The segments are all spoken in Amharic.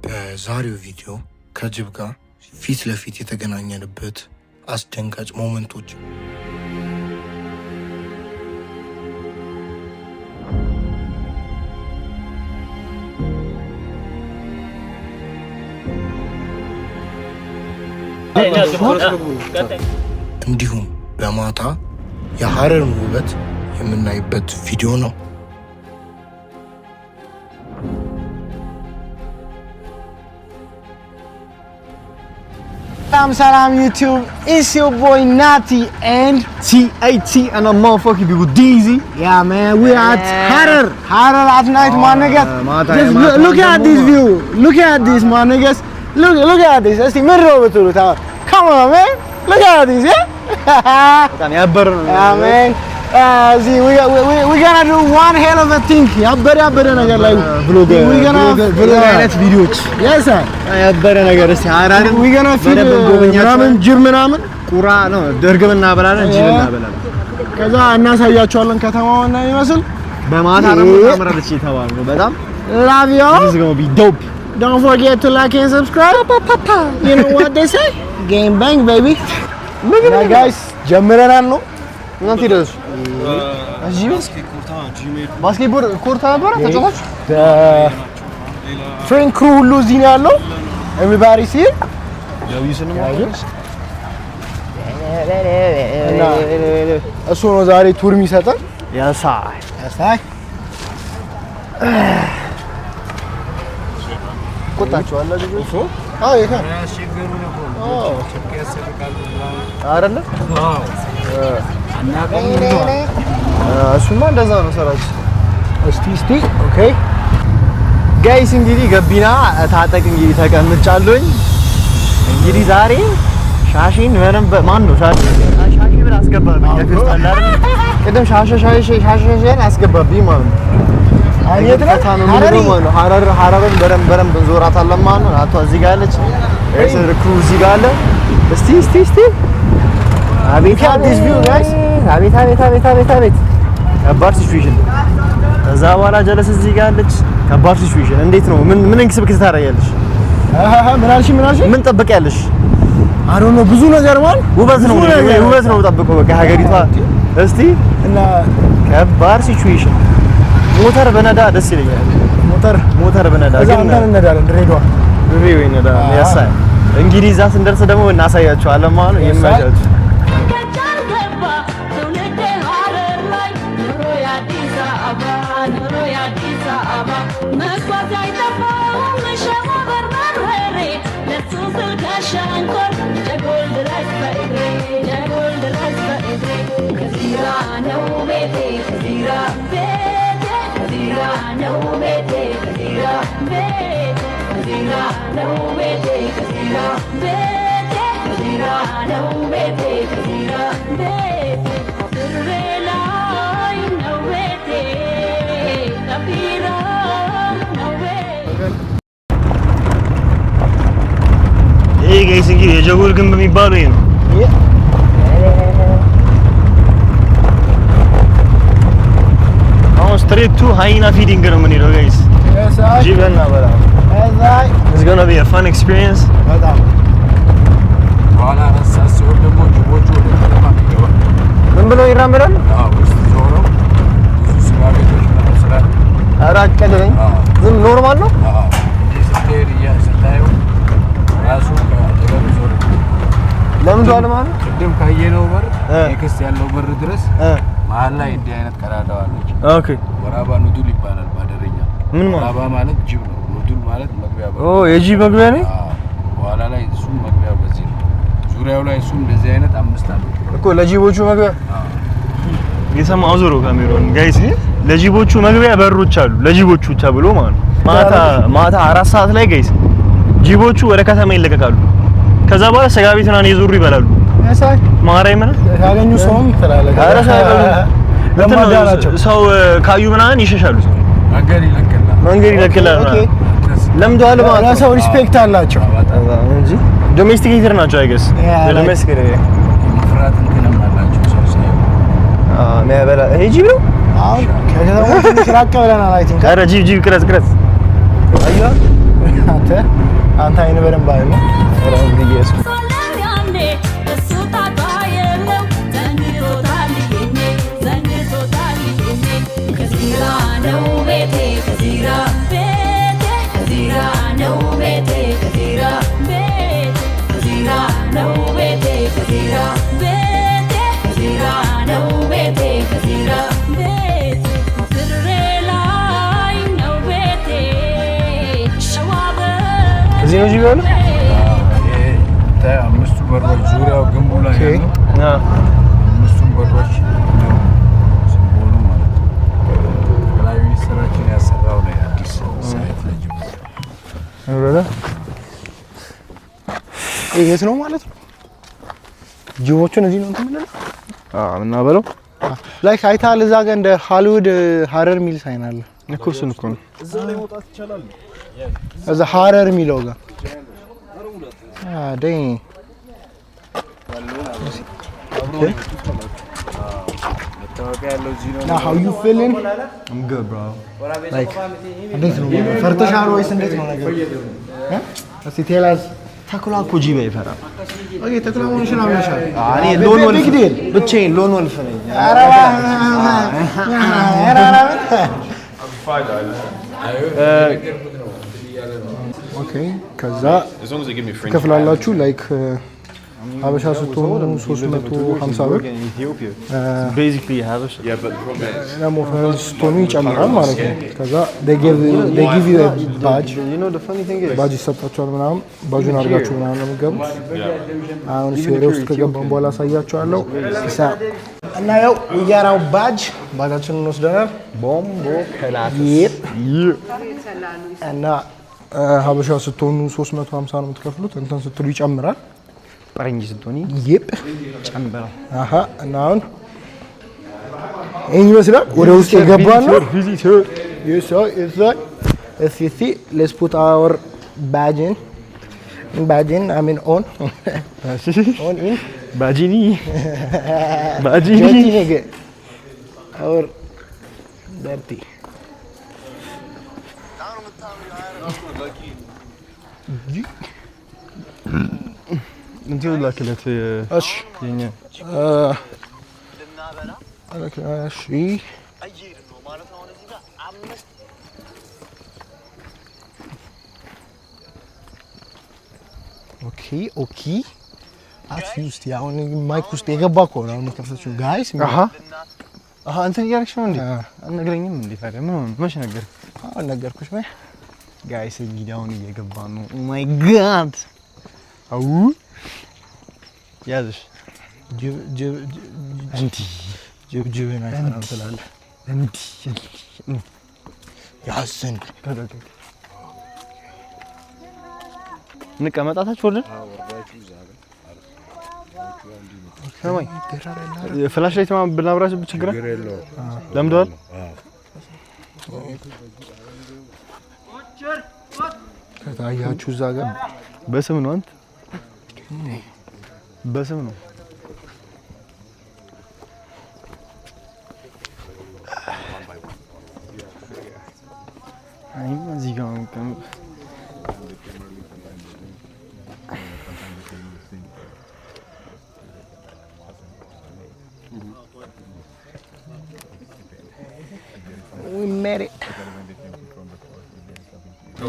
በዛሬው ቪዲዮ ከጅብ ጋር ፊት ለፊት የተገናኘንበት አስደንጋጭ ሞመንቶች እንዲሁም በማታ የሐረርን ውበት የምናይበት ቪዲዮ ነው። Salam YouTube, it's your boy Nati and TAT and I'm motherfucking people Deezy. Yeah man, we are at Harar at night, my niggas. Just look at this view, look at this, my niggas. Look at this. Let's see, come on man, look at this, yeah? Yeah man. See, we gonna do one hell of a thing. Yabbara nagar like vlog. We gonna vlog videos. Yes sir. Yabbara nagar እስቲ ሐራርን we gonna feel ምናምን ጅር ምናምን ቁራ ነው ደርግም እናበላለን ጅር እናበላለን። ከዛ እናሳያቸዋለን ከተማውን እና ይመስል በማታ ነው ታምራለች የተባለው ነው በጣም love you. This is going to be dope. Don't forget to like and subscribe. You know what they say? Game bang baby. Now guys, ጀምረናል ነው እናንተ ይደርሱ ባስኬትቦል ኮርታ ነበር ተጫዋች ትሬን ክሩ ሁሉ እዚህ ነው ያለው። ኤቭሪባዲ ሲ ያው ይስንም እና እሱ ነው ዛሬ ቱር የሚሰጠን። ያሳይ ቆጣችኋል ልጆች? አዎ ይሄ አይደለ? እሱማ እንደዛ ነው ሰራች። እስቲ ኦኬ ጋይስ እንግዲህ ገቢና ታጠቅ እንግዲህ ተቀምጫለሁኝ። እንግዲህ ዛሬ ሻሽን በደንብ ማን ነው ሻሽ ብር አስገባብኝ ያክስታል አይደል? ቅድም ሻሽ አስገባብኝ ማለት ነው። አይነት ነው ሐረርን በደንብ እንዞራታለን ማለት ነው። አቷ እዚህ ጋር አለች ኤርትራ ክሩ እዚህ ጋር አለ። እስቲ አቤት አዲስ ቪው ጋይስ አቤት ከባድ ሲቹዌሽን። ከዛ በኋላ ጀለስ እዚህ ጋር አለች። ከባድ ሲቹዌሽን። እንዴት ነው ምን እንክስብክስ ታደርጊያለሽ? ምን አልሽ ምን ጠብቂያለሽ? አሮ ነው ብዙ ነገር ማለት ውበት ነው ጠብቀው በቃ ሀገሪቷ። እስቲ እና ከባድ ሲቹዌሽን። ሞተር በነዳ ደስ ይለኛል። ሞተር በነዳ ግን እንትን እንነዳለን ድሬዳዋ ይነዳ ያሳይ። እንግዲህ እዛ ስንደርስ ደግሞ እናሳያቸዋለን ማለት ነው። የማይቻችሁ ይሄ ጋይስ እንግዲህ የጀጎል ግንብ የሚባለው ይሄ ነው። አሁን ስትሬት ቱ ሃይና ፊዲንግ ነው የምንሄደው ጋይስ። ጂበና በላ It's going to be a fun experience. በጣም በኋላ አሳስበው ደግሞ ጅቦቹ ወደ ከተማ ይገባል። ምን ብለው ይራመዳል? ውስጥ ዞሮ ብዙ ስጋ ቤቶች ነው ስራ አራቀለኝ ዝም ኖርማል ነው። ስትሄድ ስታየው ራሱ ከአጠገቡ ዞሮ ለምንድን ነው ማለት ቅድም ካየነው በር ኤክስ ያለው በር ድረስ መሀል ላይ እንዲህ አይነት ቀዳዳ አለች። ኦኬ ወራባ ኑዱል ይባላል ባደረኛ። ምን ማለት ወራባ ማለት ጅብ ነው። ኑዱል ማለት መግቢያ በር። የጂብ መግቢያ ነው። በኋላ ላይ እሱ መግቢያው በዚህ ነው። ዙሪያው ላይ እሱ እንደዚህ አይነት አምስት አለ እኮ ለጂቦቹ መግቢያ። የሰማ አዙሮ ካሜራውን ጋይስ ለጂቦቹ መግቢያ በሮች አሉ። ለጂቦቹ ብቻ ብሎ ማለት ነው። ማታ 4 ሰዓት ላይ ጋይስ ጂቦቹ ወደ ከተማ ይለቀቃሉ። ከዛ በኋላ ስጋ ቤትና እየዞሩ ይበላሉ። ያሳይ ማራይም ነው ያገኙ ሰውም ይተላለ ሰው ካዩ ምናምን ይሸሻሉ። መንገድ ይለቅላል። ለምደዋል ማለት ነው። ሰው ሪስፔክት አላቸው እንጂ ዶሜስቲኬተር ናቸው አይገስ ዶሜስቲኬተር ፍራት እንከለም አላቸው ሰው ሳይሆን የሚያበላ ይሄ ጂብ ነው። አሁን ከተማው ትንሽ ራቅ ብለናል። አይ ቲንክ ኧረ ጂብ ቅረጽ አየሁ። አንተ እዚህ ነው ጂቢ ያለው አምስቱ በሮች ዙሪያው ግንቡ ላይ ያለው አምስቱ በሮች ሲምቦሉ ማለት ነው። ጠቅላይ ሚኒስትራችን ያሰራው ነው አዲስ ሳይት ለጅቡቲ የት ነው ማለት ነው? ጅቦቹን እዚህ ነው እንትን የምንለው? እና በለው ላይክ አይተሃል እዛ ጋር እንደ ሃሊውድ ሀረር ሚል ሳይን አለ እኮ እሱን እኮ ነው። እዛ ላይ መውጣት ይቻላል። እዛ ሀረር የሚለው ጋር ደኝ መታወቂያ ያለው እዚህ ነው። Now how you feeling? I'm good bro. Like እንዴት ነው? ፈርተሻል ወይስ እንዴት ነው ነገር? እስቲ ቴላስ ተኩላ እኮ ጂቢ አይፈራም። ኦኬ ተኩላ ሆነሽ ነው ያሻል። እኔ ሎን ወልፍ ብቻዬን ሎን ወልፍ ነኝ። ኦኬ ከዛ ከፍላላችሁ ላይክ ሀበሻ ስትሆኑ 350 ብር basically ሀበሻ ደግሞ ፈረንጅ ስትሆኑ ይጨምራል ማለት ነው። ከዛ they give you a badge you know the funny thing is ባጅ ይሰጣችኋል ምናምን ባጁን አድርጋችሁ ምናምን ነው የምትገቡት። አሁን ሲወሬ ውስጥ ከገባን በኋላ አሳያችኋለሁ። እና ያው የራው ባጃችንን ወስደናል። ቦምቦ ከላት እና ሀበሻ ስትሆኑ 350 ነው የምትከፍሉት። እንትን ስትሉ ይጨምራል። ፈረንጅ ስትሆኒ ጨምራ አሃ እና አሁን ይሄን ይመስላል። ወደ ውስጥ የገባን ነው። You saw it's like if you see let's put our badge in I mean on in ባጂኒ our dirty እንዴው ላከለት እሺ የኛ እሺ አየር ነው ማለት ነው። እዚህ ጋር 5 ኦኬ አትዩስት ያውን ማይክ ውስጥ የገባ እኮ ነው የምትከፍተው ጋይስ። አሃ እንትን እያደረግሽ ነው እንዴ? አልነግረኝም እንዴ? ታዲያ ምን መች ነገር ነገርኩሽ ወይ ጋይስ? እንግዲህ አሁን እየገባ ነው። ኦ ማይ ጋድ አው ያዝሽ ጅብ አይፈራም ትላለህ እንዴ? ያስን እንቀመጣታችሁ ወርደን ሰማይ ፍላሽ ላይት ብናብራችሁ ችግር ለምደዋል። ከታያችሁ እዛ ጋር በስም ነው አንተ በስም ነው አይ እዚህ ጋር ነው we made it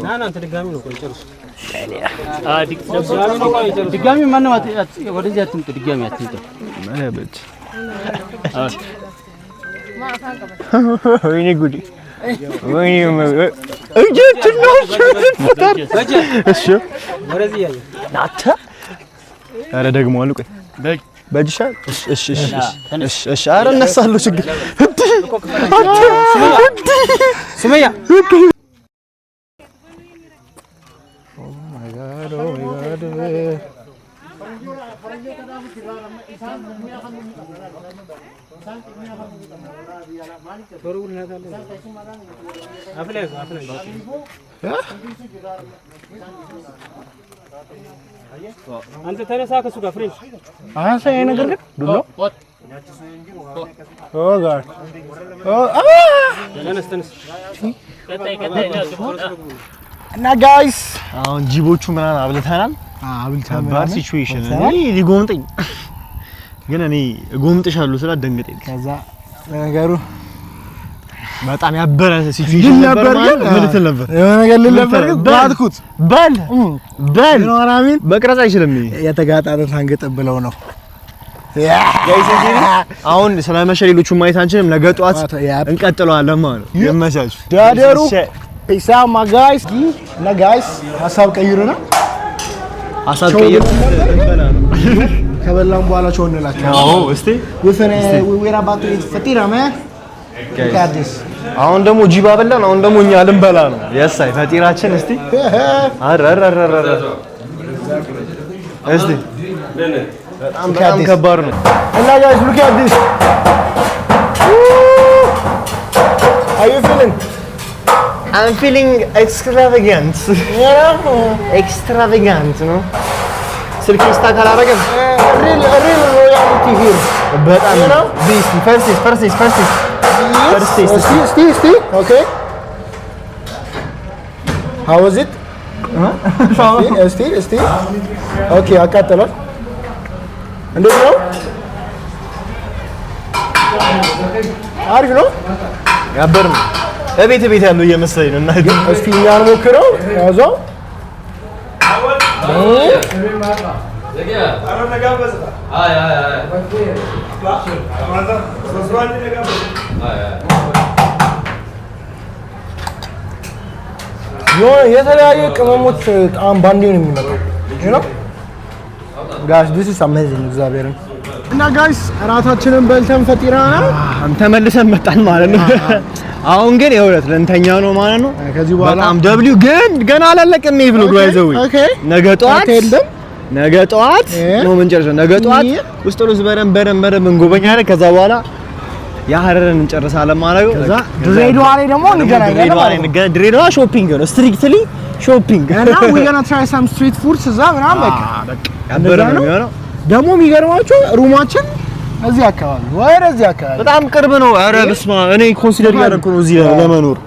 ናና ተደጋሚ ነው ቆይ ጨርሱ ድጋሚ ማን ነው ወደዚህ አትምጡ ድጋሚ አትምጡ ማለት ወይኔ ጉዲ ወይኔ እጅት ነው ፈታር እሺ ወደዚህ ያየ ናታ አረ ደግሞ አሉ ቆይ በጅሻ እሺ እሺ አረ እነሳለሁ ችግር ሱመያ oh my god አንተ ተነሳ ከሱ ጋር ፍሬንች አንተ ይሄ ነገር ግን ዱሎ ኦ ጋድ ተነስ እና ጋይስ አሁን ጂቦቹ ምናምን አብልተናል። ከባድ ሲቹዌሽን እኔ ሊጎምጠኝ ግን እኔ ጎምጥሻለሁ ስላ ደንገጠኝ። ከዛ ነገሩ በጣም ያበረ ሲቹዌሽን ነበር ማለት ምን ትል ነበር የሆነ ነገር ልነበር ባትኩት በል ኖራሚን መቅረጽ አይችልም። የተጋጣጠን አንገጥ ብለው ነው ጋይስ እንግዲህ አሁን ስለመሸ ሌሎቹ ማየት አንችልም። ነገ ጧት እንቀጥለዋለን ማለት ነው። ይመቻችሁ ዳደሩ ፒስ አውት ማ ጋይስ እና ጋይስ ሀሳብ ቀይሩና ሀሳብ ቀይሩ ከበላን በኋላ ቾው እንላችሁ አዎ እስቲ we're about to eat fatira man look at this አሁን ደግሞ ጂባ በላን አሁን ደግሞ እኛ ልንበላ ነው የሳይ ፈጢራችን እስቲ አረረረረ እስቲ በጣም ከባድ ነው እና guys look at this how you feeling I'm feeling extravagant extravagant no ስልክ ስታካል አረገም real royalty here በጣም ነው this first Steve. Okay. How was it? Steve. Okay, አቃጠለው። እንዴት ነው? አሪፍ ነው? ያበር ነው። እቤት ያለው እየመሰለኝ ነው እና እስቲ እኛን ሞክረው ያዛው። የተለያየ ቅመሞች ጣም ባንዴ ነው የሚመጣው you know guys this is amazing እግዚአብሔርን እና ጋይስ እራታችንን በልተን ፈጢራና ተመልሰን መጣን ማለት ነው አሁን ግን የሁለት ለንተኛ ነው ማለት ነው ከዚህ በኋላ በጣም ደብሊው ግን ገና አላለቀም ይሄ ብሎ ጋይዘው ነገ ጠዋት ነው የምንጨርሰው ነገ ጠዋት ውስጥ ነው በደንብ እንጎበኛለን ከዛ በኋላ ያሐረርን እንጨርሳለን ማለት ነው ከዛ ድሬዳዋ ላይ ደግሞ እንገናኛለን ድሬዳዋ ሾፒንግ ነው ስትሪክትሊ ሾፒንግ እና we gonna try some street foods እዛ ምናምን በቃ ያበረ ነው የሚሆነው ደግሞ የሚገርማችሁ ሩማችን እዚህ አካባቢ ወደዚህ አካባቢ በጣም ቅርብ ነው ኧረ በስመ አብ እኔ ኮንሲደር ያደረኩ ነው እዚህ ለመኖር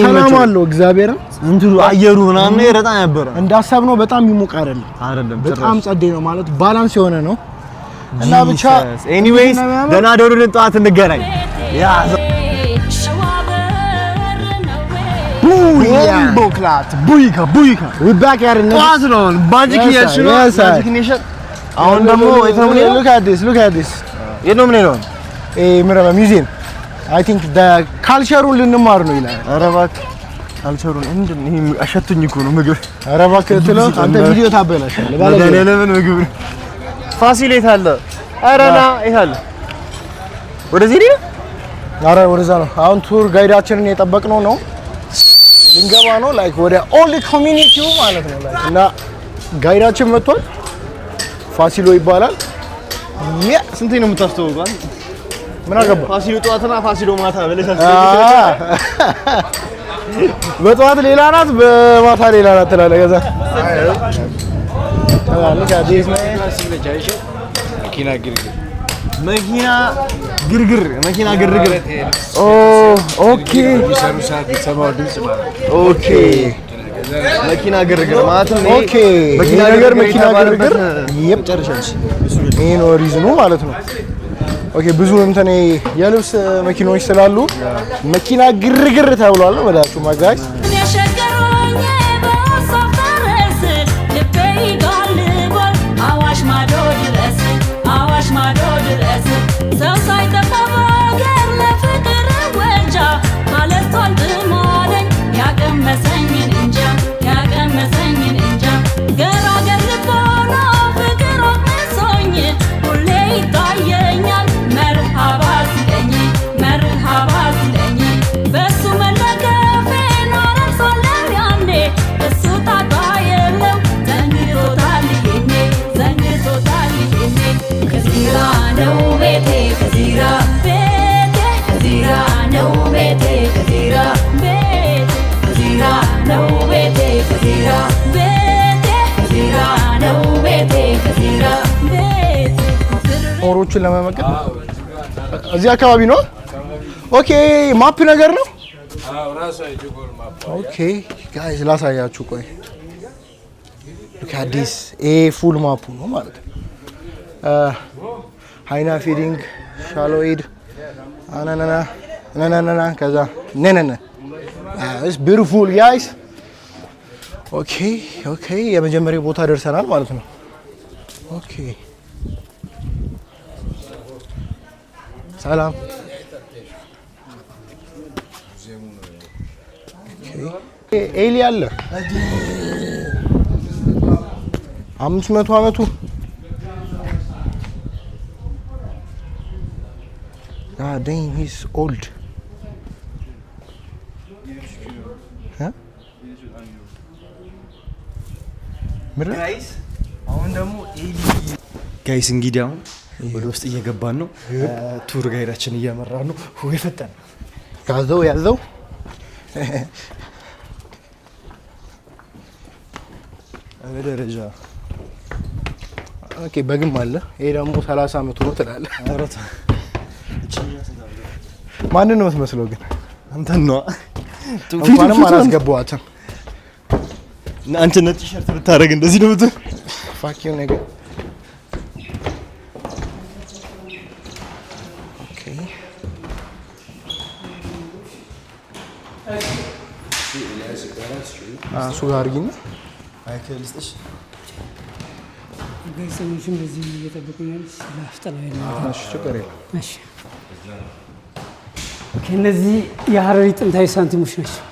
ሰላም አለው እግዚአብሔርን እንትኑ አየሩ ምናምን በጣም ያበረ እንዳሰብነው በጣም ይሞቅ አይደለም በጣም ጸዴ ነው ማለት ባላንስ የሆነ ነው እና ብቻ ኤኒዌይስ ደህና ደሩልን ጠዋት እንገናኝ ያ ቦክላት ቡይካ we back at it ጠዋት ነው ባጂክ ያሽኖ ባጂክ ኔሽን አሁን ደግሞ look at this የት ነው የምንሄደው ምረባ ሙዚየም I think the culture ልንማር ነው ይላል ኧረ እባክህ ካልቸሩን እንዴት ነው ይሄ አሸቱኝ እኮ ነው ምግብ ኧረ እባክህ ትለው አንተ ቪዲዮ ታበላሻለህ ባለ ለምን ምግብ ፋሲል የት አለ ኧረ ና የት አለ ወደዚህ ነው ኧረ ወደዛ ነው አሁን ቱር ጋይዳችንን የጠበቅነው ነው ልንገባ ነው ላይክ ወደ ኦል ኮሚኒቲው ማለት ነው ላይክ እና ጋይዳችን መጥቷል ፋሲሎ ይባላል ስንቴ ነው የምታስተዋውቀው ምን አገባ ፋሲሎ ጠዋትና ፋሲሎ ማታ ብለሽ በጠዋት ሌላ ናት በማታ ሌላ ናት ትላለህ ከዛ መኪና ግርግር ኦኬ መኪና ግርግር ማለት ነው ኦኬ መኪና ግርግር ጨርሻለሽ ይሄ ነው ሪዝኑ ማለት ነው ኦኬ ብዙ እንተኔ የልብስ መኪኖች ስላሉ መኪና ግርግር ተብሏል ወዳችሁ ማጋይስ ሞሮቹን ለመመቀጥ እዚህ አካባቢ ነው ኦኬ ማፕ ነገር ነው ኦኬ ጋይስ ላሳያችሁ ቆይ look at this ፉል ማፑ ነው ማለት ነው ሃይና ፊዲንግ ሻሎይድ አናናና ከዛ ነነነ it's beautiful guys ኦኬ የመጀመሪያው ቦታ ደርሰናል ማለት ነው ኦኬ ሰላም ኤሊ አለ 500 ዓመቱ dang he's old ጋይስ አሁን ደግሞ ኤሊ ጋይስ እንግዲህ አሁን ወደ ውስጥ እየገባን ነው ቱር ጋይዳችን እያመራ ነው ወይ ፈጠን ያዘው ደረጃ ኦኬ በግም አለ ይሄ ደግሞ 30 ዓመቱ ነው ትላለህ አረታ ማን ነው መስሎ ግን አንተ ነው እንኳንም አላስገባዋትም አንተ ነጭ ሸርት ብታረግ እንደዚህ ነው ብትል ፋክ ዩ ነገር ኦኬ ሱጋርጊና አይከልስጥሽ ጋይሰኞችም በዚህ እየጠበቁኛል ስላፍጠና ያለው እሺ ችግር የለም እሺ ከነዚህ የሐረሪ ጥንታዊ ሳንቲሞች ናቸው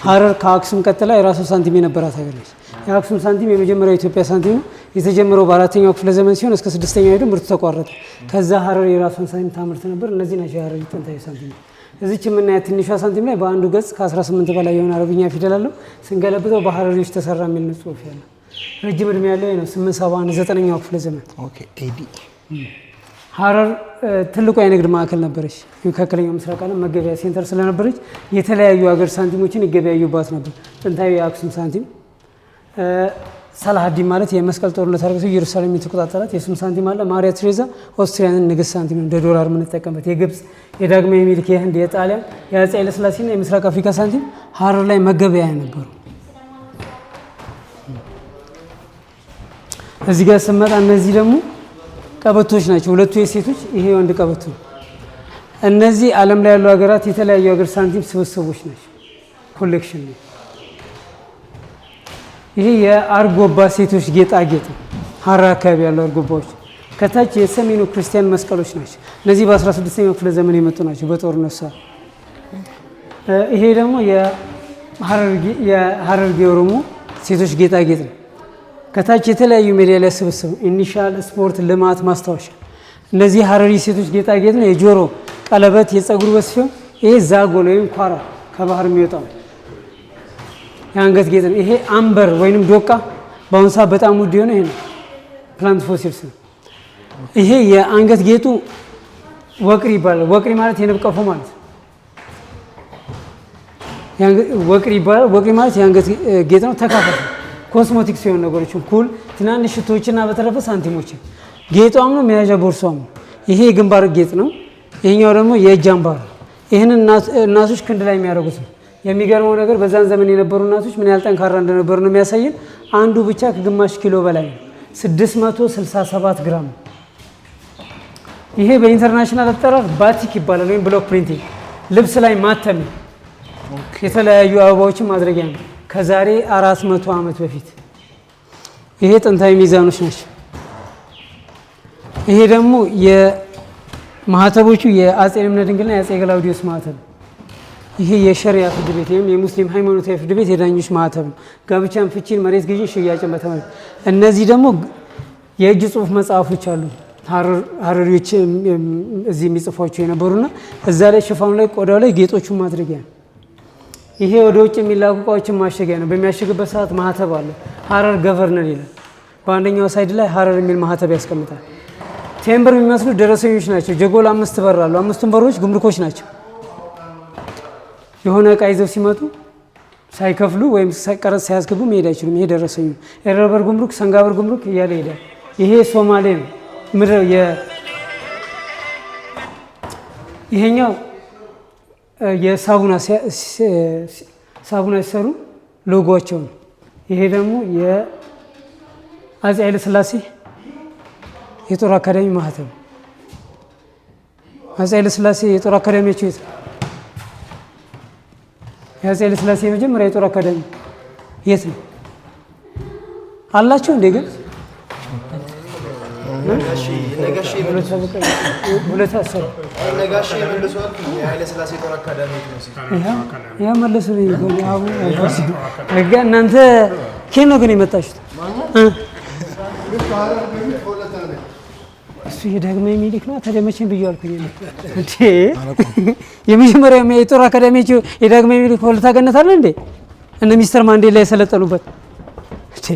ሐረር ከአክሱም ቀጥላ የራሱ ሳንቲም የነበራት ሀገር ነች የአክሱም ሳንቲም የመጀመሪያው ኢትዮጵያ ሳንቲም ነው የተጀመረው በ4ኛው ክፍለ ዘመን ሲሆን እስከ 6ኛው ሄዶ ምርቱ ተቋረጠ ከዛ ሐረር የራሷን ሳንቲም ታመርት ነበር እነዚህ ናቸው የሐረሪ ጥንታዊ ሳንቲሞች እዚች የምናያት ትንሿ ሳንቲም ላይ በአንዱ ገጽ ከ18 በላይ የሆነ አረብኛ ፊደል አለው ስንገለብጠው በሐረሪዎች ተሰራ የሚል ጽሑፍ ያለው ረጅም እድሜ ያለው ነው 871 9ኛው ክፍለ ዘመን ኦኬ ኤዲ ሐረር ትልቁ የንግድ ማዕከል ነበረች የመካከለኛው ምስራቅ ዓለም መገበያ ሴንተር ስለነበረች የተለያዩ ሀገር ሳንቲሞችን ይገበያዩባት ነበር ጥንታዊ የአክሱም ሳንቲም ሰላሃዲን ማለት የመስቀል ጦርነት አድርገው ኢየሩሳሌም የተቆጣጠራት የሱም ሳንቲም አለ ማሪያ ትሬዛ ኦስትሪያን ንግስት ሳንቲም እንደ ዶላር የምንጠቀምበት የግብጽ የዳግማዊ ሚኒሊክ የህንድ የጣሊያን የአፄ ኃይለ ሥላሴና የምስራቅ አፍሪካ ሳንቲም ሐረር ላይ መገበያ ነበሩ እዚህ ጋር ስመጣ እነዚህ ደግሞ ቀበቶች ናቸው ሁለቱ የሴቶች ይሄ ወንድ ቀበቶ እነዚህ ዓለም ላይ ያሉ ሀገራት የተለያዩ ሀገር ሳንቲም ስብስቦች ናቸው ኮሌክሽን ነው ይሄ የአርጎባ ሴቶች ጌጣጌጥ ሐረር አካባቢ ያሉ አርጎባዎች ከታች የሰሜኑ ክርስቲያን መስቀሎች ናቸው እነዚህ በ16ኛው ክፍለ ዘመን የመጡ ናቸው በጦርነት ሰዓት ይሄ ደግሞ የሐረርጌ ኦሮሞ ሴቶች ጌጣጌጥ ነው ከታች የተለያዩ ሜዳሊያ ስብስብ ኢኒሻል ስፖርት ልማት ማስታወሻ እነዚህ ሐረሪ ሴቶች ጌጣጌጥ ነው የጆሮ ቀለበት የፀጉር ውበት ሲሆን ይሄ ዛጎል ወይም ኳራ ከባህር የሚወጣው የአንገት ጌጥ ነው ይሄ አምበር ወይንም ዶቃ በአሁኑ ሰዓት በጣም ውድ የሆነ ይሄ ነው ፕላንት ፎሲልስ ነው ይሄ የአንገት ጌጡ ወቅሪ ይባላል ወቅሪ ማለት የንብ ቀፎ ማለት ወቅሪ ይባላል ወቅሪ ማለት የአንገት ጌጥ ነው ተካፋይ ኮስሞቲክስ የሆኑ ነገሮችን ኩል ትናንሽ ሽቶችና በተረፈ ሳንቲሞችን ጌጧም ነው መያዣ ቦርሷም ነው ይሄ የግንባር ጌጥ ነው ይሄኛው ደግሞ የእጅ አምባር ይሄንን እናቶች ክንድ ላይ የሚያደርጉት ነው የሚገርመው ነገር በዛን ዘመን የነበሩ እናቶች ምን ያህል ጠንካራ እንደነበሩ ነው የሚያሳየን አንዱ ብቻ ከግማሽ ኪሎ በላይ ነው 667 ግራም ይሄ በኢንተርናሽናል አጠራር ባቲክ ይባላል ወይም ብሎክ ፕሪንቲንግ ልብስ ላይ ማተም የተለያዩ አበባዎችን ማድረጊያ ነው ከዛሬ 400 ዓመት በፊት ይሄ ጥንታዊ ሚዛኖች ናቸው ይሄ ደግሞ የማህተቦቹ የአጼ ልብነ ድንግልና የአጼ ገላውዲዮስ ማህተብ ይሄ የሸሪያ ፍርድ ቤት ወይም የሙስሊም ሃይማኖታዊ ፍርድ ቤት የዳኞች ማህተብ ነው ጋብቻን ፍቺን መሬት ግዢን ሽያጭን በተመለከተ እነዚህ ደግሞ የእጅ ጽሁፍ መጽሐፎች አሉ ሐረሪዎች እዚህ የሚጽፏቸው የነበሩና እዛ ላይ ሽፋኑ ላይ ቆዳው ላይ ጌጦቹን ማድረጊያ ነው ይሄ ወደ ውጭ የሚላኩ እቃዎችን ማሸጊያ ነው በሚያሸግበት ሰዓት ማህተብ አለ ሐረር ገቨርነር ይላል በአንደኛው ሳይድ ላይ ሐረር የሚል ማህተብ ያስቀምጣል ቴምብር የሚመስሉ ደረሰኞች ናቸው ጀጎል 5 በር አሉ 5ቱም በሮች ጉምሩኮች ናቸው የሆነ እቃ ይዘው ሲመጡ ሳይከፍሉ ወይም ቀረጥ ሳያስገቡ መሄድ አይችሉም ይሄ ደረሰኙ ኤረበር ጉምሩክ ሰንጋበር ጉምሩክ እያለ ይሄዳል ይሄ ሶማሌ ነው ምድር ይሄኛው የሳቡና ሲሰሩ ሎጎቸው ነው ይሄ ደግሞ የአፄ ኃይለ ሥላሴ የጦር አካዳሚ ማህተም አፄ ኃይለ ሥላሴ የጦር አካዳሚያቸው የት የአፄ ኃይለ ሥላሴ የመጀመሪያ የጦር አካዳሚ የት ነው አላቸው እንዴ ግን ነጋሽ መልሷል የኃይለ ሥላሴ ጦር አካዳሚ ነው ያ መልሶ እናንተ ከየት ነው ግን የመጣችሁት? እሱ የዳግማዊ ምኒልክ ነው። ተደመቸኝ ብዬ አልኩኝ እንዴ የመጀመሪያው የጦር አካዳሚ የዳግማዊ ምኒልክ ወለታ ገነት አለ እንዴ እነ ሚስተር ማንዴላ የሰለጠኑበት እንዴ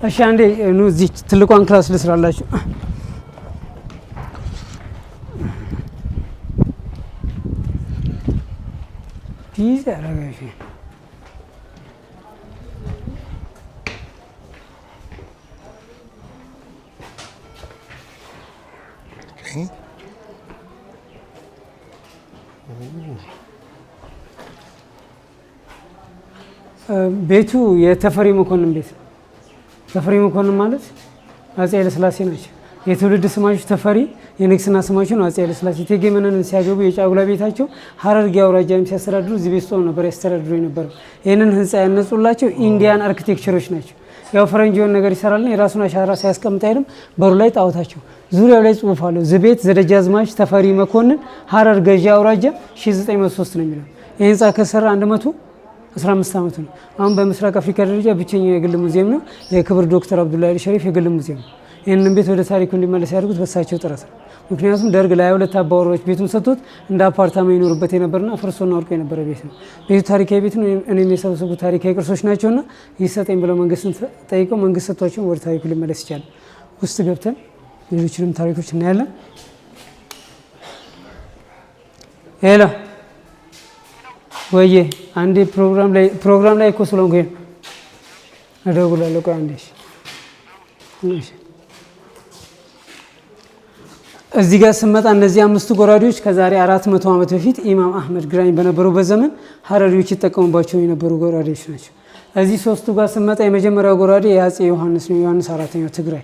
እሺ አንዴ ኑ እዚህ ትልቋን ክላስ ልስራላችሁ ዲዝ አረጋሽ ቤቱ የተፈሪ መኮንን ቤት ነው። ተፈሪ መኮንን ማለት አፄ ኃይለ ሥላሴ ናቸው። የትውልድ ስማቸው ተፈሪ፣ የንግስና ስማቸው ነው አፄ ኃይለ ሥላሴ። እቴጌ መነንን ሲያገቡ የጫጉላ ቤታቸው ሐረርጌ አውራጃም ሲያስተዳድሩ እዚህ ቤት ውስጥ ነበር ያስተዳድሩ የነበረው። ይህንን ህንፃ ያነጹላቸው ኢንዲያን አርኪቴክቸሮች ናቸው። ያው ፈረንጅ የሆነ ነገር ይሰራልና የራሱን አሻራ ሳያስቀምጥ አይደለም። በሩ ላይ ጣዖታቸው፣ ዙሪያው ላይ ጽሁፍ አለው። ዝቤት ዘደጃዝማች ተፈሪ መኮንን ሐረር ገዢ አውራጃ 1903 ነው የሚለው። ይህ ህንፃ ከሰራ 115 ዓመት ነው። አሁን በምስራቅ አፍሪካ ደረጃ ብቸኛው የግል ሙዚየም ነው። የክብር ዶክተር አብዱላሂ አሊ ሸሪፍ የግል ሙዚየም ነው። ይህንን ቤት ወደ ታሪኩ እንዲመለስ ያደርጉት በሳቸው ጥረት ነው። ምክንያቱም ደርግ ለ22 አባወራዎች ቤቱን ሰጥቶት እንደ አፓርታማ ይኖርበት የነበርና ፍርሶና ወርቆ የነበረ ቤት ነው። ቤቱ ታሪካዊ ቤት ነው። እኔም የሰበሰቡ ታሪካዊ ቅርሶች ናቸውና ይሰጠኝ ብለው መንግስትን ጠይቀው መንግስት ሰጥቷቸውን ወደ ታሪኩ ሊመለስ ይቻላል። ውስጥ ገብተን ሌሎችንም ታሪኮች እናያለን። ሄሎ ወዬ አንዴ ፕሮግራም ላይ እኮ ስለሆንኩኝ እደውላለሁ። ቆይ አንዴ እዚህ ጋር ስመጣ እነዚህ 5 ጎራዴዎች ከዛሬ 400 ዓመት በፊት ኢማም አህመድ ግራኝ በነበሩበት ዘመን ሀረሪዎች ይጠቀሙባቸው የነበሩ ጎራዴዎች ናቸው። እዚህ 3ቱ ጋር ስመጣ የመጀመሪያው ጎራዴ የአፄ ዮሐንስ ነው። ዮሐንስ 4ኛው ትግራይ።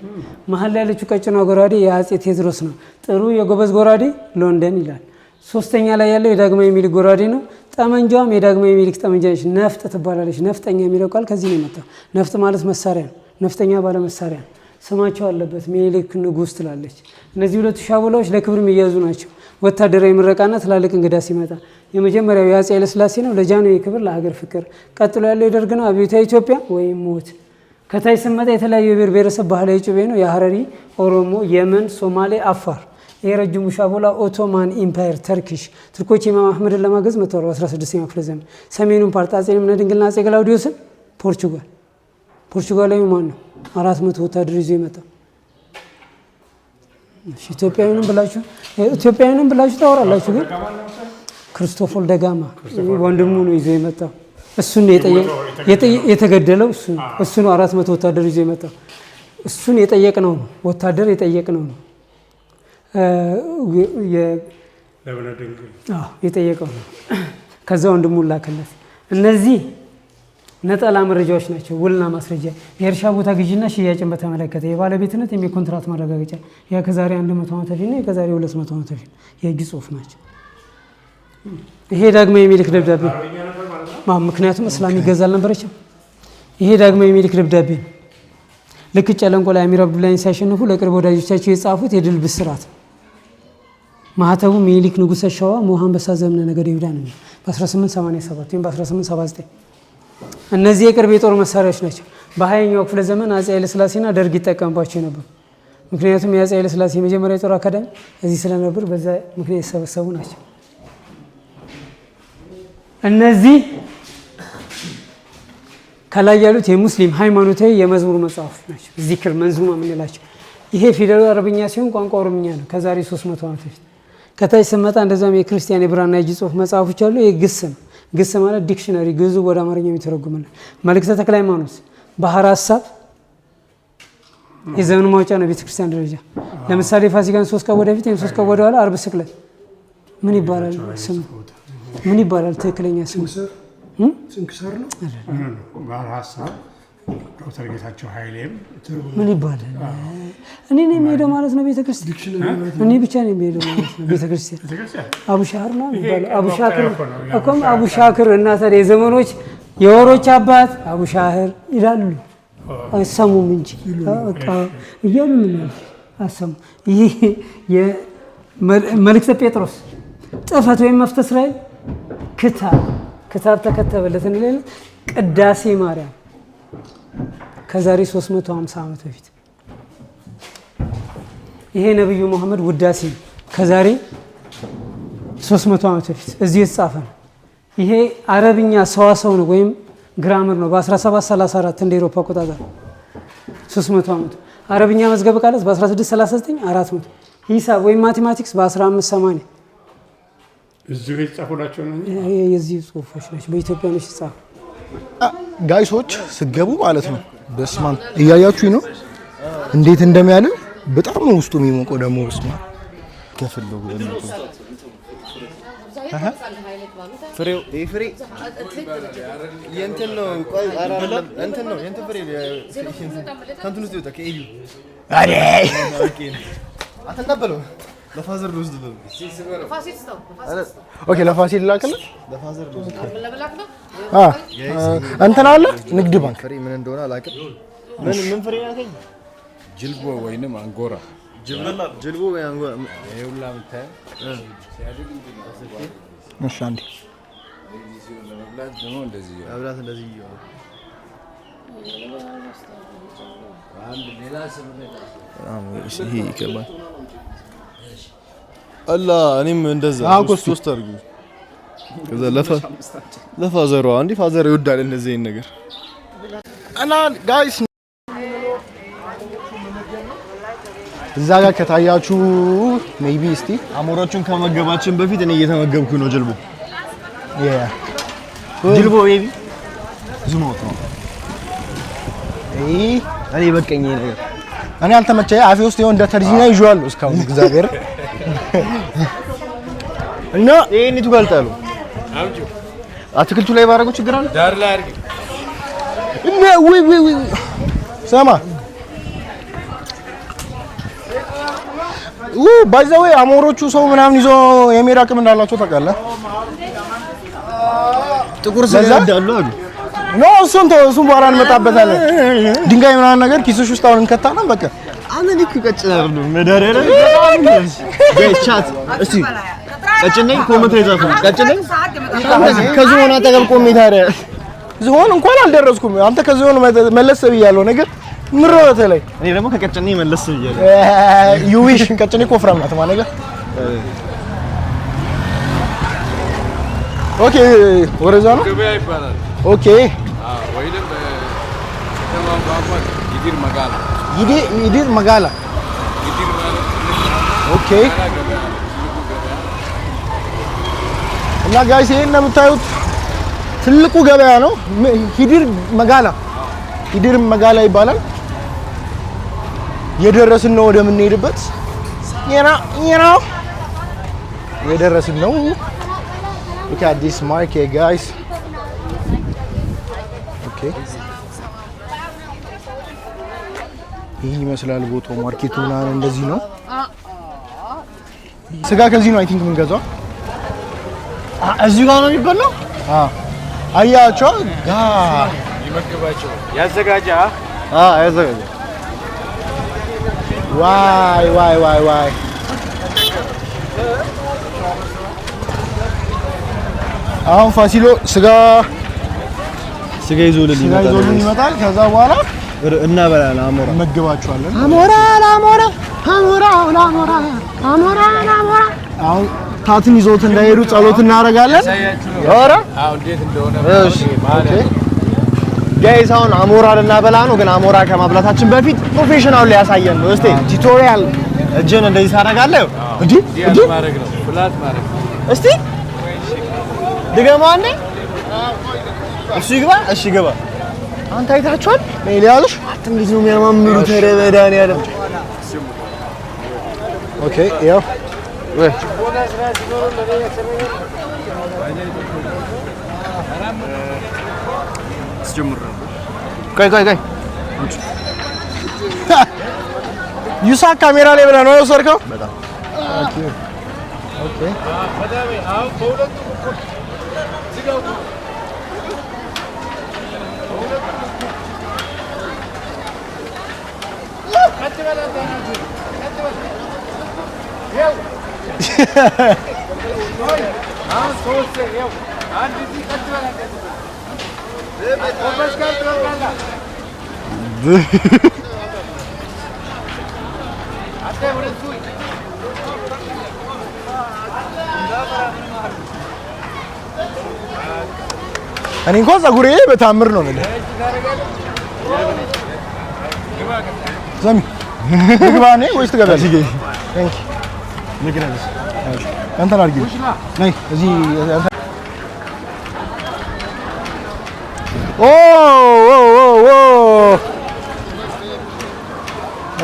መሀል ላይ ያለችው ቀጭኗ ጎራዴ የአፄ ቴዎድሮስ ነው። ጥሩ የጎበዝ ጎራዴ ሎንደን ይላል። 3ኛ ላይ ያለው የዳግማዊ ምኒልክ ጎራዴ ነው። ጠመንጃዋም የዳግማዊ ምኒልክ ጠመንጃ ነች። ነፍጥ ትባላለች። ነፍጠኛ የሚለው ቃል ከዚህ ነው የመጣው። ነፍጥ ማለት መሳሪያ ነው። ነፍጠኛ ባለ መሳሪያ ነው። ስማቸው አለበት። ምኒልክ ንጉስ ትላለች። እነዚህ 2 ሻቦላዎች ለክብር የሚያዙ ናቸው። ወታደራዊ ምረቃና ትላልቅ እንግዳ ሲመጣ የመጀመሪያው የአፄ ኃይለ ሥላሴ ነው። ለጃንሆይ ክብር፣ ለሀገር ፍቅር። ቀጥሎ ያለው የደርግ ነው። አብዮታዊ ኢትዮጵያ ወይም ሞት። ከታይ ስመጣ የተለያዩ የብሔር ብሔረሰብ ባህላዊ ጩቤ ነው። የሀረሪ፣ ኦሮሞ፣ የመን፣ ሶማሌ፣ አፋር። ይሄ ረጅሙ ሻቦላ ኦቶማን ኢምፓየር ተርኪሽ። ቱርኮች ኢማም አህመድን ለማገዝ መጥተዋል በ16ኛው ክፍለ ዘመን። ሰሜኑን ፓርት አፄ ልብነ ድንግልና አፄ ገላውዲዮስን ፖርቹጋል። ፖርቹጋላዊ ማን ነው? 400 ወታደር ይዞ የመጣው። ኢትዮጵያዊንም ብላችሁ ታወራላችሁ፣ ግን ክርስቶፎር ደጋማ ወንድሙ ነው ይዞ የመጣው። እሱን የተገደለው እሱ ነው። 400 ወታደር ይዞ የመጣው እሱን የጠየቅነው ነው። ወታደር የጠየቅነው ነው። የጠየቀው ነው። ከዛ ወንድሙ ላከለት። እነዚህ ነጠላ መረጃዎች ናቸው። ውልና ማስረጃ፣ የእርሻ ቦታ ግዥና ሽያጭን በተመለከተ የባለቤትነት የኮንትራት ማረጋገጫ። ያ ከዛሬ 100 ዓመት በፊት ነው። ከዛሬ 200 ዓመት በፊት የእጅ ጽሁፍ ናቸው። ይሄ ዳግማዊ ምኒልክ ደብዳቤ፣ ምክንያቱም እስላም ይገዛ አልነበረችም። ይሄ ዳግማዊ ምኒልክ ደብዳቤ ነው። ልክ ጨለንቆ ላይ አሚር አብዱላሂን ሲያሸንፉ ለቅርብ ወዳጆቻቸው የጻፉት የድል ብስራት። ማህተቡ ምኒልክ ንጉሠ ሸዋ ሞሃን በሳ ዘመነ ነገደ ይሁዳ ነው በ1887 ወይም በ1879። እነዚህ የቅርብ የጦር መሳሪያዎች ናቸው። በ20ኛው ክፍለ ዘመን አፄ ኃይለ ሥላሴና ደርግ ይጠቀምባቸው ነበር። ምክንያቱም የአፄ ኃይለ ሥላሴ የመጀመሪያ የጦር አካዳሚ እዚህ ስለነበር በዛ ምክንያት የተሰበሰቡ ናቸው። እነዚህ ከላይ ያሉት የሙስሊም ሃይማኖታዊ የመዝሙር መጽሐፎች ናቸው። ዚክር፣ መንዙማ የምንላቸው። ይሄ ፊደሉ አረብኛ ሲሆን ቋንቋ ኦሮምኛ ነው። ከዛሬ 300 ዓመት በፊት። ከታች ስመጣ እንደዛም የክርስቲያን የብራና የእጅ ጽሁፍ መጽሐፎች አሉ። ግስ ነው። ግስ ማለት ዲክሽነሪ፣ ግዙ ወደ አማርኛ የሚተረጉምልን። መልእክተ ተክለ ሃይማኖት፣ ባህር ሀሳብ የዘመኑ ማውጫ ነው ቤተክርስቲያን ደረጃ። ለምሳሌ ፋሲካን 3 ቀን ወደፊት ወይም 3 ቀን ወደኋላ፣ አርብ ስቅለት ምን ይባላል? ስሙ ምን ይባላል? ትክክለኛ ስሙ ስንክሳር ነው። ባህር ሀሳብ ዶክተር ጌታቸው ኃይሌም ምን ይባላል? እኔ ነኝ የምሄደው ማለት ነው ቤተክርስቲያን። እኔ ብቻ ነኝ የምሄደው ማለት ነው ቤተክርስቲያን። አቡሻክር ነው የሚባለው። አቡሻክር እኮም አቡሻክር እና ታዲያ የዘመኖች የወሮች አባት አቡሻህር ይላሉ። አሰሙም እንጂ በቃ እያሉ ምን አሰሙ። ይሄ የመልእክተ ጴጥሮስ ጽሕፈት ወይም መፍትሐ እስራኤል ክታብ ተከተበለት እንላለን። ቅዳሴ ማርያም ከዛሬ 350 ዓመት በፊት ይሄ ነብዩ መሐመድ ውዳሴ ከዛሬ 300 ዓመት በፊት እዚህ የተጻፈ ነው። ይሄ አረብኛ ሰዋሰው ነው ወይም ግራመር ነው። በ1734 እንደ አውሮፓ አቆጣጠር 300 ዓመት። አረብኛ መዝገበ ቃላት በ1639 400። ሂሳብ ወይም ማቴማቲክስ በ1580 እዚሁ የተጻፉ ናቸው ነው። የዚህ ጽሁፎች ናቸው በኢትዮጵያኖች የተጻፉ። ጋይሶች ስገቡ ማለት ነው። በስማም እያያችሁኝ ነው እንዴት እንደሚያልን በጣም ነው ውስጡ የሚሞቀው ደግሞ በስማም ከፍለው ፍሬው ፍሬ የእንትን ነው። ቆይ አይደለም እንትን ነው የእንትን ፍሬ ከእንትን ውስጥ ይወጣ ከኤዩ አሬ አትቀበለው ለፋዘር ልወስድ ነው። ኦኬ ለፋሲል ላከለት ለፋዘር ልወስድ እንትን አለ ንግድ ባንክ ፍሬ ምን እንደሆነ አላውቅም። ምን ፍሬ ያከኝ ጅልቦ ወይንም አንጎራ ጅልቦ ወይ አንጎራ ይኸውልህ የምታየው ሲያድግ እሺ አንዴ ለመብላት ደግሞ እንደዚህ አብራት እንደዚህ ይሆናል። አንድ ሌላ ስምነት ይሄ ይከባል አላ እኔም እንደዛ ሶስት አድርጉ። ከዛ ለፋዘሯ አንዴ ፋዘር ይወዳል እንደዚህ ነገር እና ጋይስ እዛ ጋር ከታያችሁ ሜቢ እስቲ አሞራዎቹን ከመገባችን በፊት እኔ እየተመገብኩ ነው። ጅልቦ ጅልቦ ቤቢ ዝሞት ነው። እኔ በቀኝ ነገር እኔ አልተመቸኝ አፌ ውስጥ ይኸው እንደ ተርጂና ይዤዋለሁ እስካሁን እግዚአብሔር እና ይሄን ይቱጋልጣሉ። አትክልቱ ላይ ባረገው ችግር አለ ዳር ላይ አድርግ እና ወይ ሰማ ባይዘው አሞሮቹ ሰው ምናምን ይዞ የሜዳ አቅም እንዳላቸው ታውቃለህ። ጥቁር ስለያዳሉ አሉ ኖ እሱን በኋላ እንመጣበታለን። ድንጋይ ምናምን ነገር ኪስሽ ውስጥ አሁን እንከታለን። በቃ አንን እኮ ቀጭናር ነው መዳሪያ ላይ ጋይስ ቻት እስቲ ቀጭነኝ ኮሜንት ላይ ጻፉ። ቀጭነኝ ከዝሆን አጠገብ ቆሜ ታዲያ ዝሆን እንኳን አልደረስኩም። አንተ ከዝሆን መለስ ብያለሁ ነገር ምሮተ ላይ እኔ ደግሞ ከቀጭነኝ መለስ ብያለሁ። ዩዊሽ ቀጭነኝ ኮፍራም ናት ማለት ነው። ኦኬ ወረዛ ነው ገበያ ይባላል። ኦኬ ወይንም ተማምባባት ይዲር መጋላ ይዲር መጋላ ኦኬ። እና ጋይስ ይሄን እንደምታዩት ትልቁ ገበያ ነው። ይዲር መጋላ ይባላል። የደረስን ነው ወደምንሄድበት የደረስን ነው። Look at this market, guys. Okay. ይህ ይመስላል ቦታው። ማርኬቱ ምናምን እንደዚህ ነው። ስጋ ከዚህ ነው አይ ቲንክ የምንገዛው። እዚህ ጋር ነው የሚበላው። አያቸው ይመገባቸው ያዘጋጃ ያዘጋጃ። ዋይ አሁን ፋሲሎ ስጋ ይዞልን ይመጣል። ከዛ በኋላ እናበላለን። አሞራ እንመግባቸዋለን። አሁን ታትን ይዞት እንዳይሄዱ ጸሎት እናደርጋለን። ኧረ እንዴት እንደሆነ እሺ ጋይስ አሁን አሞራ ልናበላ ነው። ግን አሞራ ከማብላታችን በፊት ፕሮፌሽናል ላይ ያሳየን ነው። እስቲ ቱቶሪያል እጅን እንደዚህ ታደርጋለህ። እንዴ ማድረግ ነው ፍላት ማድረግ እስቲ ድገማ አንዴ። እሺ ግባ። እሺ ግባ። አንተ አይታችኋል? ሜሊያልሽ እንዴት ነው የሚያማምሩት? ኧረ መድኃኒዓለም። ኦኬ ያው ወይ ቆይ ዩሳ ካሜራ ላይ ብለህ ነው የወሰድከው? በጣም ኦኬ እኔ እንኳን ፀጉሬ በታምር ነው ማለት ዘሚ ግባኔ ወይስ ትገባለህ? ታንኪ ንግረንስ አንተ አድርጊ ነይ እዚህ ኦ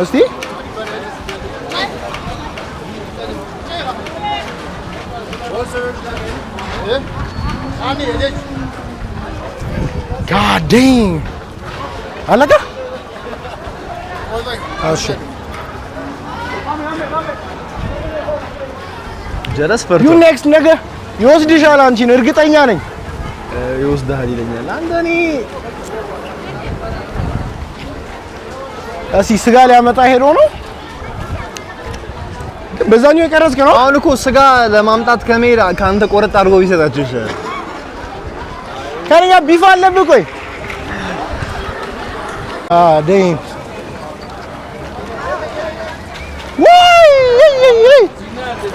እስቲ God dang! አለቀ? እሺ ጀለስ ፈርቶ ዩ ኔክስት ነገ ይወስድሻል አንቺን እርግጠኛ ነኝ። ይወስድሃል ይለኛል። አንተ እኔ እስኪ ስጋ ሊያመጣ ሄዶ ነው በዛኛው የቀረጽክ ነው። አሁን እኮ ስጋ ለማምጣት ከመሄድ ከአንተ ቆረጥ አድርጎ ቢሰጣችሁ ይሻላል። ከእኛ ቢፍ አለብህ። ቆይ ደይን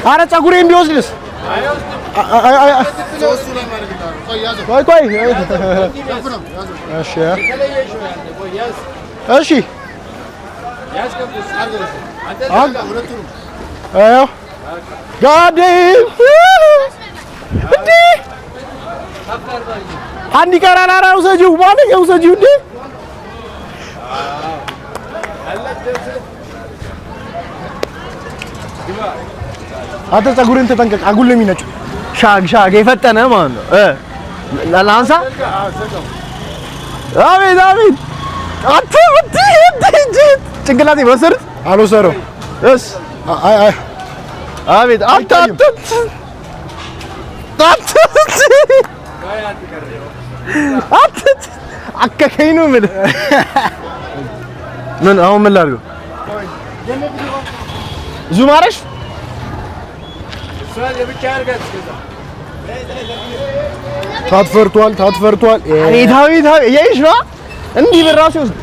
ኧረ ፀጉሬን ቢወስድስ? ቆይ እሺ ጋዴም እንዴ አንድ ይቀራል። ኧረ ውሰጂው ማለት ውሰጂው እንዴ አንተ ፀጉሬን ተጠንቀቅ። አጉል ነው የሚነጩ ሻግ የፈጠነ ማለት ነው። ላንሳ አቤት አንተ ጭንቅላቴ ወሰድት አልወሰደውም። እስ አቤት አንተ አከከኝ ነው የምልህ። ምን አሁን ምን ላድርገው? ዙም አረሽ ታትፈርቷል። ዳዊት እያይሽ ነው እንዲህ በራሱ ውስጥ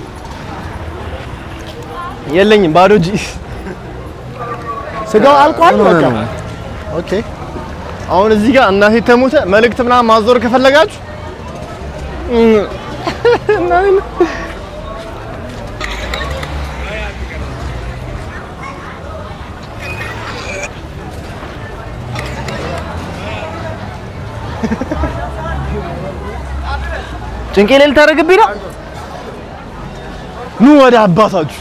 የለኝም ባዶ እጅ ስጋው አልቋል። በቃ ኦኬ። አሁን እዚህ ጋር እናቴ ተሞተ መልእክት ምናምን ማዞር ከፈለጋችሁ ጭንቄ ላይ ልታደርግብኝ ነው። ኑ ወደ አባታችሁ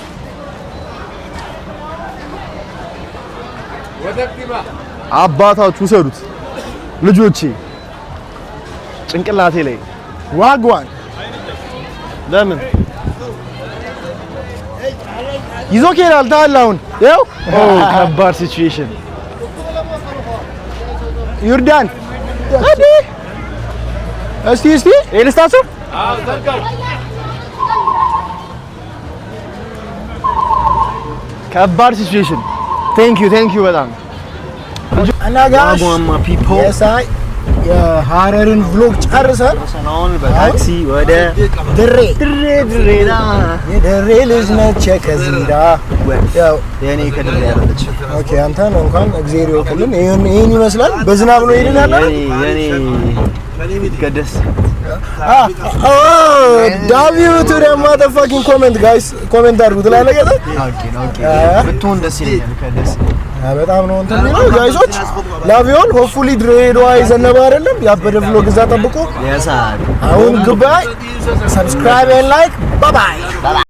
አባታችሁ ውሰዱት ልጆቼ። ጭንቅላቴ ላይ ዋግዋን ለምን ይዞ ከሄዳል? ታዲያ አሁን ያው ከባድ ሲቹዌሽን ዮርዳን እስቲ ኤልስታችሁ ከባድ ሲቹዌሽን። ቴንክ ዩ በጣም አናጋሽ የሳይ የሐረርን ቭሎግ ጨርሰን ሰናውን በታክሲ ወደ ድሬ የድሬ ልጅ ነች ከዚራ ያው የኔ ከድሬ ያለች ኦኬ። አንተን እንኳን እግዚአብሔር ይወክልን። ይሄን ይመስላል። በዝናብ ነው ሄደናል። የኔ ይቀደስ ዳቪቱ ደግሞ ተፋኪንግ ኮሜንት ጋይስ ኮሜንት አድርጉ ትላለህ። ኦኬ ብትሆን ደስ ይለኛል። ከደስ በጣም ነው እንትን ነው ጋይሶች። ላቪዮን ሆፕፉሊ ድሬዳዋ ይዘነባ አይደለም ያበደ ቭሎግ እዛ ጠብቁ። ያሳል አሁን ጉባኤ ሰብስክራይብ ኤንድ ላይክ ባይ ባይ